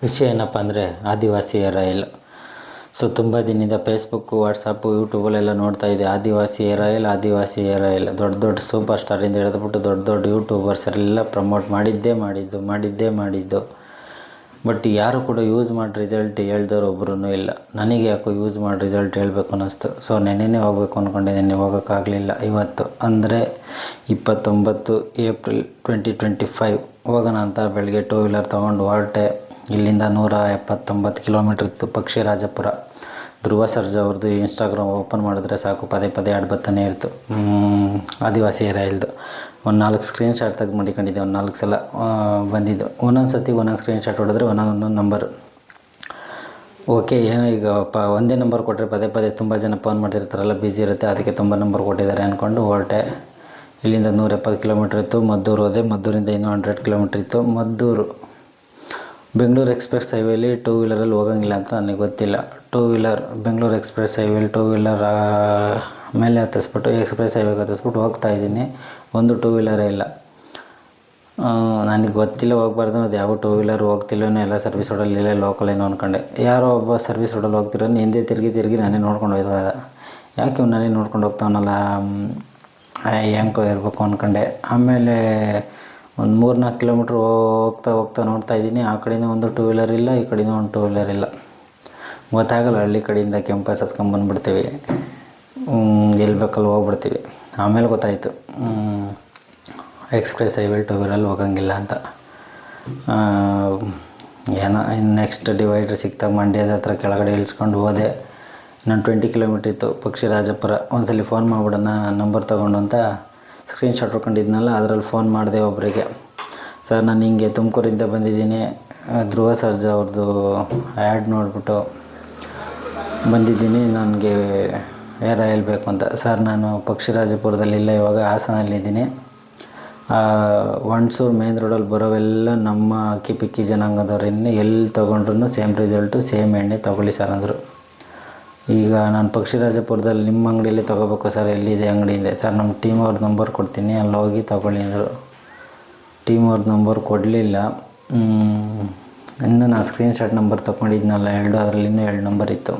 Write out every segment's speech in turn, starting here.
ವಿಷಯ ಏನಪ್ಪ ಅಂದರೆ ಆದಿವಾಸಿ ಹೇರ್ ಆಯಿಲ್. ಸೊ ತುಂಬ ದಿನದಿಂದ ಫೇಸ್ಬುಕ್ಕು, ವಾಟ್ಸಪ್ಪು, ಯೂಟ್ಯೂಬಲ್ಲೆಲ್ಲ ನೋಡ್ತಾ ಇದ್ದೆ ಆದಿವಾಸಿ ಹೇರ್ ಆಯಿಲ್. ದೊಡ್ಡ ಸೂಪರ್ ಸ್ಟಾರಿಂದ ಹಿಡಿದ್ಬಿಟ್ಟು ದೊಡ್ಡ ಯೂಟ್ಯೂಬರ್ಸ್ ಎಲ್ಲ ಪ್ರಮೋಟ್ ಮಾಡಿದ್ದು. ಬಟ್ ಯಾರು ಕೂಡ ಯೂಸ್ ಮಾಡಿ ರಿಸಲ್ಟ್ ಹೇಳ್ದವ್ರು ಒಬ್ಬರೂ ಇಲ್ಲ. ನನಗೆ ಯಾಕೋ ಯೂಸ್ ಮಾಡಿ ರಿಸಲ್ಟ್ ಹೇಳಬೇಕು ಅನ್ನಿಸ್ತು. ಸೊ ನೆನ್ನೆನೇ ಹೋಗ್ಬೇಕು ಅಂದ್ಕೊಂಡೆ, ನೆನ್ನೆ ಹೋಗೋಕ್ಕಾಗಲಿಲ್ಲ. ಇವತ್ತು ಅಂದರೆ 29 ಏಪ್ರಿಲ್ 2025 ಹೋಗೋಣ ಅಂತ ಬೆಳಗ್ಗೆ 2 ವೀಲರ್ ತೊಗೊಂಡು ಹೊರಟೆ. ಇಲ್ಲಿಂದ 179 ಕಿಲೋಮೀಟ್ರ್ ಇತ್ತು. ಪಕ್ಷಿರಾಜಪುರ. ಧ್ರುವ ಸರ್ಜಾ ಅವ್ರದ್ದು ಇನ್ಸ್ಟಾಗ್ರಾಮ್ ಓಪನ್ ಮಾಡಿದ್ರೆ ಸಾಕು, ಪದೇ ಆಡ್ ಬರ್ತಾನೆ ಇರ್ತು. ಆದಿವಾಸಿ ಹೇರ್ ಆಯಿಲ್ದು ಒಂದು 4 ಸ್ಕ್ರೀನ್ಶಾಟ್ ತೆಗೆದು ಮಾಡಿಕೊಂಡಿದ್ದೆ. ಒಂದು 4 ಸಲ ಬಂದಿದ್ದು. ಒಂದೊಂದು ಸತಿಗೆ ಒಂದೊಂದು ಸ್ಕ್ರೀನ್ಶಾಟ್ ಹೊಡೆದ್ರೆ ಒಂದೊಂದು ನಂಬರ್. ಓಕೆ, ಏನೋ ಈಗ ಒಂದೇ ನಂಬರ್ ಕೊಟ್ಟರೆ ಪದೇ ತುಂಬ ಜನ ಫೋನ್ ಮಾಡ್ತಿರ್ತಾರಲ್ಲ, ಬ್ಯುಸಿ ಇರುತ್ತೆ, ಅದಕ್ಕೆ ತುಂಬ ನಂಬರ್ ಕೊಟ್ಟಿದ್ದಾರೆ ಅಂದ್ಕೊಂಡು ಹೊರಟೆ. ಇಲ್ಲಿಂದ 170 ಕಿಲೋಮೀಟ್ರ್ ಇತ್ತು. ಮದ್ದೂರು ಹೋದೆ. ಮದ್ದೂರಿಂದ ಇನ್ನೂ 100 ಕಿಲೋಮೀಟ್ರ್ ಇತ್ತು. ಮದ್ದೂರು ಬೆಂಗಳೂರು ಎಕ್ಸ್ಪ್ರೆಸ್ ಹೈವೇಲಿ 2 ವೀಲರಲ್ಲಿ ಹೋಗೋಂಗಿಲ್ಲ ಅಂತ ನನಗೆ ಗೊತ್ತಿಲ್ಲ. 2 ವೀಲರ್ ಬೆಂಗಳೂರು ಎಕ್ಸ್ಪ್ರೆಸ್ ಹೈವೇಲಿ 2 ವೀಲರ್ ಮೇಲೆ ಹತ್ತಿಸ್ಬಿಟ್ಟು ಎಕ್ಸ್ಪ್ರೆಸ್ ಹೈವೇಗೆ ಹತ್ತಿಸ್ಬಿಟ್ಟು ಹೋಗ್ತಾಯಿದ್ದೀನಿ. ಒಂದು 2 ವೀಲರೇ ಇಲ್ಲ. ನನಗೆ ಗೊತ್ತಿಲ್ಲ, ಹೋಗ್ಬಾರ್ದು. ಅದು ಯಾವ 2 ವೀಲರ್ ಹೋಗ್ತಿಲ್ಲವೋ, ಎಲ್ಲ ಸರ್ವಿಸ್ ರೋಡಲ್ಲಿ ಇಲ್ಲೇ ಲೋಕಲ್ ಏನೋ ಅಂದ್ಕೊಂಡೆ. ಯಾರೋ ಒಬ್ಬ ಸರ್ವಿಸ್ ರೋಡಲ್ಲಿ ಹೋಗ್ತಿರೋ ಹಿಂದೆ ತಿರುಗಿ ನಾನೇ ನೋಡ್ಕೊಂಡು ಹೋಯ್ತದ. ಯಾಕೆ ನಾನೇ ನೋಡ್ಕೊಂಡು ಹೋಗ್ತಾವನಲ್ಲ, ಹೆಂಗೋ ಇರಬೇಕು ಅಂದ್ಕೊಂಡೆ. ಆಮೇಲೆ ಒಂದು 3-4 ಕಿಲೋಮೀಟ್ರ್ ಹೋಗ್ತಾ ನೋಡ್ತಾ ಇದ್ದೀನಿ. ಆ ಕಡೆಯಿಂದ ಒಂದು 2 ವೀಲರ್ ಇಲ್ಲ, ಈ ಕಡೆಯಿಂದ ಒಂದು 2 ವೀಲರ್ ಇಲ್ಲ. ಗೊತ್ತಾಗಲ್ಲ. ಹಳ್ಳಿ ಕಡೆಯಿಂದ ಕೆಂಪಸ್ ಹತ್ಕೊಂಬಂದ್ಬಿಡ್ತೀವಿ, ಎಲ್ಲಿ ಬೇಕಲ್ಲಿ ಹೋಗ್ಬಿಡ್ತೀವಿ. ಆಮೇಲೆ ಗೊತ್ತಾಯಿತು ಎಕ್ಸ್ಪ್ರೆಸ್ ಹೈವೇಲಿ 2 ವೀಲರಲ್ಲಿ ಹೋಗೋಂಗಿಲ್ಲ ಅಂತ. ಏನೋ ಇನ್ನು ನೆಕ್ಸ್ಟ್ ಡಿವೈಡ್ರ್ ಸಿಕ್ತಾಗ ಮಂಡ್ಯದ ಹತ್ರ ಕೆಳಗಡೆ ಇಳಿಸ್ಕೊಂಡು ಹೋದೆ. ನಾನು 20 ಕಿಲೋಮೀಟ್ರ್ ಇತ್ತು ಪಕ್ಷಿರಾಜಪುರ. ಒಂದ್ಸಲ ಫೋನ್ ಮಾಡಿಬಿಡೋಣ ನಂಬರ್ ತೊಗೊಂಡು ಅಂತ ಸ್ಕ್ರೀನ್ಶಾಟ್ ಹೊಡ್ಕೊಂಡಿದ್ನಲ್ಲ, ಅದರಲ್ಲಿ ಫೋನ್ ಮಾಡಿದೆ ಒಬ್ಬರಿಗೆ. ಸರ್, ನಾನು ಹಿಂಗೆ ತುಮಕೂರಿಂದ ಬಂದಿದ್ದೀನಿ, ಧ್ರುವ ಸರ್ಜಾ ಅವ್ರದ್ದು ಆ್ಯಡ್ ನೋಡಿಬಿಟ್ಟು ಬಂದಿದ್ದೀನಿ, ನನಗೆ ಹೇರ್ ಆಯಿಲ್ ಬೇಕು ಅಂತ. ಸರ್, ನಾನು ಪಕ್ಷಿರಾಜಪುರದಲ್ಲಿಲ್ಲ, ಇವಾಗ ಹಾಸನಲ್ಲಿದ್ದೀನಿ. ಹುಣಸೂರು ಮೇನ್ ರೋಡಲ್ಲಿ ಬರೋವೆಲ್ಲ ನಮ್ಮ ಅಕ್ಕಿ ಜನಾಂಗದವ್ರು. ಇನ್ನು ಎಲ್ಲಿ ತೊಗೊಂಡ್ರು ಸೇಮ್ ರಿಸಲ್ಟು, ಸೇಮ್ ಎಣ್ಣೆ ತೊಗೊಳ್ಳಿ ಸರ್ ಅಂದರು. ಈಗ ನಾನು ಪಕ್ಷಿರಾಜಪುರದಲ್ಲಿ ನಿಮ್ಮ ಅಂಗಡಿಯಲ್ಲಿ ತೊಗೋಬೇಕು ಸರ್, ಎಲ್ಲಿದೆ ಅಂಗಡಿಯಿಂದ? ಸರ್, ನಮ್ಮ ಟೀಮ್ ಅವ್ರ ನಂಬರ್ ಕೊಡ್ತೀನಿ, ಅಲ್ಲಿ ಹೋಗಿ ತೊಗೊಳ್ಳಿ ಅಂದರು. ಟೀಮ್ ಅವ್ರದ್ದು ನಂಬರ್ ಕೊಡಲಿಲ್ಲ. ಇನ್ನು ನಾನು ಸ್ಕ್ರೀನ್ಶಾಟ್ ನಂಬರ್ ತೊಗೊಂಡಿದ್ನಲ್ಲ 2, ಅದರಲ್ಲಿ ಇನ್ನೂ 2 ನಂಬರ್ ಇತ್ತು.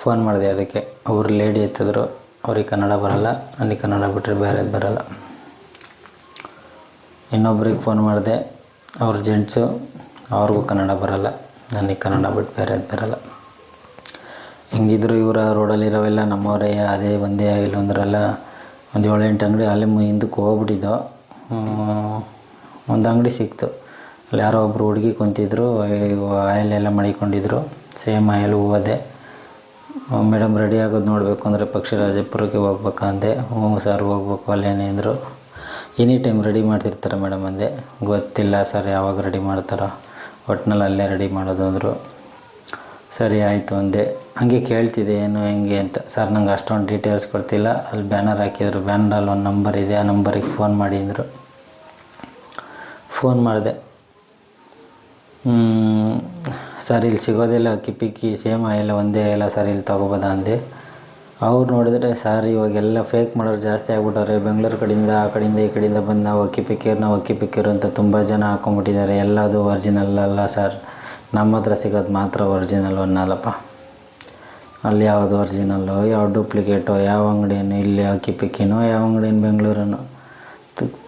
ಫೋನ್ ಮಾಡಿದೆ ಅದಕ್ಕೆ. ಅವರು ಲೇಡಿ ಎತ್ತಿದ್ರು. ಅವ್ರಿಗೆ ಕನ್ನಡ ಬರೋಲ್ಲ, ನನಗೆ ಕನ್ನಡ ಬಿಟ್ಟರೆ ಬೇರೆದು ಬರೋಲ್ಲ. ಇನ್ನೊಬ್ರಿಗೆ ಫೋನ್ ಮಾಡಿದೆ, ಅವ್ರ ಜೆಂಟ್ಸು, ಅವ್ರಿಗೂ ಕನ್ನಡ ಬರೋಲ್ಲ, ನನಗೆ ಕನ್ನಡ ಬಿಟ್ಟು ಬೇರೆದು ಬರೋಲ್ಲ. ಹೆಂಗಿದ್ರು ಇವರ ರೋಡಲ್ಲಿರೋವೆಲ್ಲ ನಮ್ಮವರೇ, ಅದೇ ಒಂದೇ ಆಯಿಲ್ ಅಂದ್ರಲ್ಲ. ಒಂದು 7-8 ಅಂಗಡಿ ಅಲ್ಲೇ ಹಿಂದಕ್ಕೆ ಹೋಗ್ಬಿಟ್ಟಿದ್ದೋ. ಒಂದು ಅಂಗಡಿ ಸಿಕ್ತು. ಅಲ್ಲಿ ಯಾರೋ ಒಬ್ಬರು ಹುಡುಗಿ ಕುಂತಿದ್ರು, ಆಯಿಲ್ ಎಲ್ಲ ಮಡಿಕೊಂಡಿದ್ರು. ಸೇಮ್ ಆಯಿಲ್ ಹೋದೆ. ಮೇಡಮ್, ರೆಡಿ ಆಗೋದು ನೋಡಬೇಕು ಅಂದರೆ ಪಕ್ಷಿರಾಜಪುರಕ್ಕೆ ಹೋಗ್ಬೇಕಾ ಅಂದೆ. ಹ್ಞೂ ಸರ್, ಹೋಗ್ಬೇಕು, ಅಲ್ಲೇನೇ ಅಂದರು. ಎನಿ ಟೈಮ್ ರೆಡಿ ಮಾಡ್ತಿರ್ತಾರೆ ಮೇಡಮ್ ಅಂದೆ. ಗೊತ್ತಿಲ್ಲ ಸರ್ ಯಾವಾಗ ರೆಡಿ ಮಾಡ್ತಾರೋ, ಒಟ್ಟಿನಲ್ಲಿ ಅಲ್ಲೇ ರೆಡಿ ಮಾಡೋದು ಅಂದರು. ಸರಿ ಆಯಿತು ಅಂದೆ. ಹಂಗೆ ಕೇಳ್ತಿದ್ದೆ ಏನು ಹೆಂಗೆ ಅಂತ. ಸರ್, ನಂಗೆ ಅಷ್ಟೊಂದು ಡೀಟೇಲ್ಸ್ ಕೊಡ್ತಿಲ್ಲ, ಅಲ್ಲಿ ಬ್ಯಾನರ್ ಹಾಕಿದ್ರು, ಬ್ಯಾನರಲ್ಲಿ ಒಂದು ನಂಬರ್ ಇದೆ, ಆ ನಂಬರಿಗೆ ಫೋನ್ ಮಾಡಿ ಅಂದರು. ಫೋನ್ ಮಾಡಿದೆ. ಸರ್, ಇಲ್ಲಿ ಸಿಗೋದಿಲ್ಲ ಅಕ್ಕಿ ಸೇಮ್ ಆಯಿಲ್ಲ, ಒಂದೇ ಆಯಿಲ್ಲ ಸರ್, ಇಲ್ಲಿ ತೊಗೋಬೋದಾ ಅಂದೆ. ಅವ್ರು ನೋಡಿದ್ರೆ, ಸರ್ ಇವಾಗೆಲ್ಲ ಫೇಕ್ ಮಾಡೋರು ಜಾಸ್ತಿ ಆಗ್ಬಿಟ್ಟವ್ರೆ. ಬೆಂಗಳೂರು ಕಡೆಯಿಂದ ಆ ಕಡೆಯಿಂದ ಈ ಕಡೆಯಿಂದ ಬಂದು ನಾವು ಅಕ್ಕಿ ಪಿಕ್ಕಿರು ಅಂತ ತುಂಬ ಜನ ಹಾಕ್ಕೊಂಬಿಟ್ಟಿದ್ದಾರೆ. ಎಲ್ಲದು ಒರಿಜಿನಲ್ ಅಲ್ಲ ಸರ್, ನಮ್ಮ ಹತ್ರ ಸಿಗೋದು ಮಾತ್ರ ಒರಿಜಿನಲ್ ಅನ್ನಲ್ಲಪ್ಪ. ಅಲ್ಲಿ ಯಾವುದು ಒರಿಜಿನಲ್ಲು, ಯಾವ ಡೂಪ್ಲಿಕೇಟೋ, ಯಾವ ಅಂಗಡಿಯನ್ನು, ಇಲ್ಲಿ ಅಕ್ಕಿ ಪಿಕ್ಕಿನೋ, ಯಾವ ಅಂಗಡಿನ ಬೆಂಗಳೂರನ್ನು.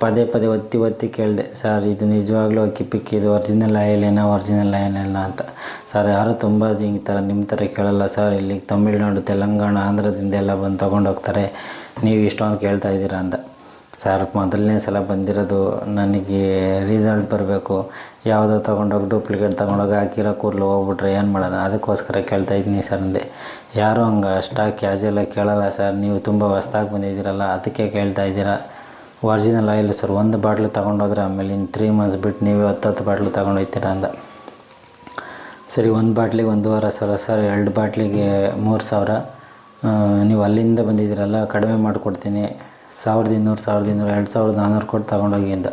ಪದೇ ಒತ್ತಿ ಕೇಳಿದೆ, ಸರ್ ಇದು ನಿಜವಾಗ್ಲೂ ಅಕ್ಕಿ ಪಿಕ್ಕಿ, ಇದು ಒರಿಜಿನಲ್ ಆಯಿಲೇನೋ ಅಂತ. ಸರ್, ಯಾರು ತುಂಬ ನಿಮ್ಮ ಥರ ಕೇಳಲ್ಲ ಸರ್, ಇಲ್ಲಿಗೆ ತಮಿಳ್ನಾಡು, ತೆಲಂಗಾಣ, ಆಂಧ್ರದಿಂದ ಎಲ್ಲ ಬಂದು ತೊಗೊಂಡೋಗ್ತಾರೆ, ನೀವು ಇಷ್ಟೊಂದು ಕೇಳ್ತಾ ಇದ್ದೀರಾ ಅಂದ. ಸರ್, ಮೊದಲನೇ ಸಲ ಬಂದಿರೋದು, ನನಗೆ ರಿಸಲ್ಟ್ ಬರಬೇಕು. ಯಾವುದೋ ತೊಗೊಂಡೋಗಿ ಡೂಪ್ಲಿಕೇಟ್ ತೊಗೊಂಡೋಗಿ ಹಾಕಿರೋ ಕೂದಲು ಹೋಗ್ಬಿಟ್ರೆ ಏನು ಮಾಡೋಣ, ಅದಕ್ಕೋಸ್ಕರ ಕೇಳ್ತಾ ಇದ್ದೀನಿ ಸರ್ ಅಂದೆ. ಯಾರೂ ಹಂಗೆ ಅಷ್ಟಾಗಿ ಕ್ಯಾಶುಯಲಾಗಿ ಕೇಳಲ್ಲ ಸರ್, ನೀವು ತುಂಬ ಹೊಸ್ದಾಗಿ ಬಂದಿದ್ದೀರಲ್ಲ ಅದಕ್ಕೆ ಕೇಳ್ತಾ ಇದ್ದೀರಾ. ಒರಿಜಿನಲ್ ಆಯಿಲ್ ಸರ್, ಒಂದು ಬಾಟ್ಲು ತೊಗೊಂಡೋದ್ರೆ ಆಮೇಲೆ ಇನ್ನು 3 ಮಂತ್ಸ್ ಬಿಟ್ಟು ನೀವೇ 10 ಬಾಟ್ಲು ತೊಗೊಂಡೋಗ್ತೀರಾ ಅಂದ. ಸರಿ, 1 ಬಾಟ್ಲಿಗೆ 1,500 ಸರ್, 2 ಬಾಟ್ಲಿಗೆ 3,000. ನೀವು ಅಲ್ಲಿಂದ ಬಂದಿದ್ದೀರಲ್ಲ, ಕಡಿಮೆ ಮಾಡಿಕೊಡ್ತೀನಿ, 1,200 2,400 ಕೊಟ್ಟು ತೊಗೊಂಡೋಗಿ ಅಂದ.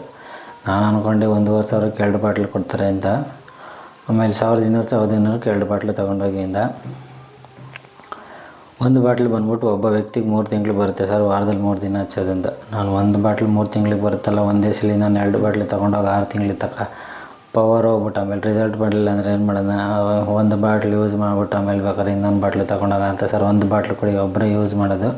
ನಾನು ಅಂದ್ಕೊಂಡೆ 1,500ಕ್ಕೆ 2 ಬಾಟ್ಲು ಕೊಡ್ತಾರೆ ಅಂತ. ಆಮೇಲೆ 1,200ಕ್ಕೆ 2 ಬಾಟ್ಲು ತೊಗೊಂಡೋಗಿ ಅಂದ. ಒಂದು ಬಾಟ್ಲು ಬಂದ್ಬಿಟ್ಟು ಒಬ್ಬ ವ್ಯಕ್ತಿಗೆ 3 ತಿಂಗಳು ಬರುತ್ತೆ ಸರ್, ವಾರದಲ್ಲಿ 3 ದಿನ ಹಚ್ಚೋದ್ರಿಂದ. ನಾನು 1 ಬಾಟ್ಲು 3 ತಿಂಗಳಿಗೆ ಬರುತ್ತಲ್ಲ, ಒಂದೇ ಸಲ ನಾನು 2 ಬಾಟ್ಲು ತೊಗೊಂಡೋಗಿ 6 ತಿಂಗಳಿಗೆ ಪವರ್ ಹೋಗ್ಬಿಟ್ಟು ಆಮೇಲೆ ರಿಸಲ್ಟ್ ಬರಲಿಲ್ಲ ಅಂದರೆ ಏನು ಮಾಡೋಣ, ಒಂದು ಬಾಟ್ಲು ಯೂಸ್ ಮಾಡ್ಬಿಟ್ಟು ಆಮೇಲೆ ಬೇಕಾದ್ರೆ ಇನ್ನೊಂದು ಬಾಟ್ಲು ತೊಗೊಂಡೋಗ ಅಂತ. ಸರ್ ಒಂದು ಬಾಟ್ಲು ಕೊಡಿ, ಒಬ್ಬರೇ ಯೂಸ್ ಮಾಡೋದು,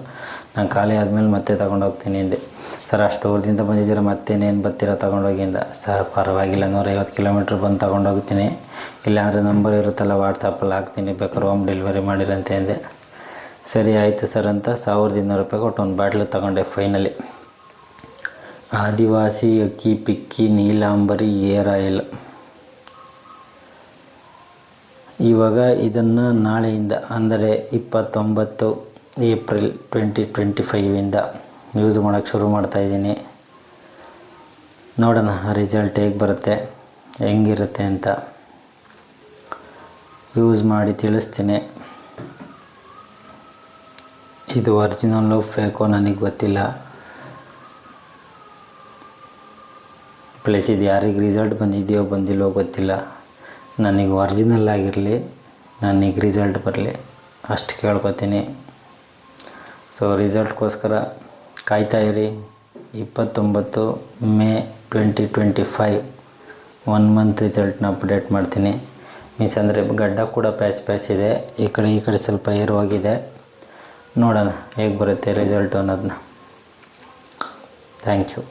ನಾನು ಖಾಲಿ ಆದಮೇಲೆ ಮತ್ತೆ ತೊಗೊಂಡೋಗ್ತೀನಿ ಅಂದೆ. ಸರ್ ಅಷ್ಟು ದೂರದಿಂದ ಬಂದಿದ್ದೀರ ಮತ್ತೇನೇನು ಬರ್ತೀರ ತೊಗೊಂಡೋಗಿಂದ. ಸರ್ ಪರವಾಗಿಲ್ಲ 150 ಕಿಲೋಮೀಟ್ರ್ ಬಂದು ತೊಗೊಂಡೋಗ್ತೀನಿ, ಇಲ್ಲಾಂದರೆ ನಂಬರ್ ಇರುತ್ತಲ್ಲ ವಾಟ್ಸಪ್ಪಲ್ಲಿ ಹಾಕ್ತೀನಿ, ಬೇಕಾದ್ರೆ ಹೋಮ್ ಡೆಲಿವರಿ ಮಾಡಿರಂತೆ ಅಂದೆ. ಸರಿ ಆಯಿತು ಸರ್ ಅಂತ 1200 ರೂಪಾಯಿ ಕೊಟ್ಟು ಒಂದು ಬಾಟ್ಲು ತೊಗೊಂಡೆ ಫೈನಲಿ. ಆದಿವಾಸಿ ಅಕ್ಕಿ ಪಿಕ್ಕಿ ನೀಲಾಂಬರಿ ಏರ್ ಆಯಿಲ್. ಇವಾಗ ಇದನ್ನು ನಾಳೆಯಿಂದ ಅಂದರೆ 29 ಏಪ್ರಿಲ್ 2025 ಯೂಸ್ ಮಾಡೋಕ್ಕೆ ಶುರು ಮಾಡ್ತಾಯಿದ್ದೀನಿ. ನೋಡೋಣ ರಿಸಲ್ಟ್ ಹೇಗೆ ಬರುತ್ತೆ, ಹೆಂಗಿರುತ್ತೆ ಅಂತ ಯೂಸ್ ಮಾಡಿ ತಿಳಿಸ್ತೀನಿ. ಇದು ಒರಿಜಿನಲ್ಲು ಫೇಕೋ ನನಗೆ ಗೊತ್ತಿಲ್ಲ, ಪ್ಲಸ್ ಇದು ಯಾರಿಗೆ ರಿಸಲ್ಟ್ ಬಂದಿದೆಯೋ ಬಂದಿಲ್ಲೋ ಗೊತ್ತಿಲ್ಲ. ನನಗೆ ಒರಿಜಿನಲ್ ಆಗಿರಲಿ, ನನಗೆ ರಿಸಲ್ಟ್ ಬರಲಿ ಅಷ್ಟು ಕೇಳ್ಕೊತೀನಿ. ಸೊ ರಿಸಲ್ಟ್ಗೋಸ್ಕರ ಕಾಯ್ತಾಯಿರಿ. 29 ಮೇ 2025 1 ಮಂತ್ ರಿಸಲ್ಟ್ನ ಅಪ್ಡೇಟ್ ಮಾಡ್ತೀನಿ. ಮೀನ್ಸ್ ಅಂದರೆ ಗಡ್ಡ ಕೂಡ ಪ್ಯಾಚ್ ಇದೆ, ಈ ಕಡೆ ಸ್ವಲ್ಪ ಏರ್ ಹೋಗಿದೆ. ನೋಡೋಣ ಹೇಗೆ ಬರುತ್ತೆ ರಿಸಲ್ಟು ಅನ್ನೋದನ್ನ. Thank you.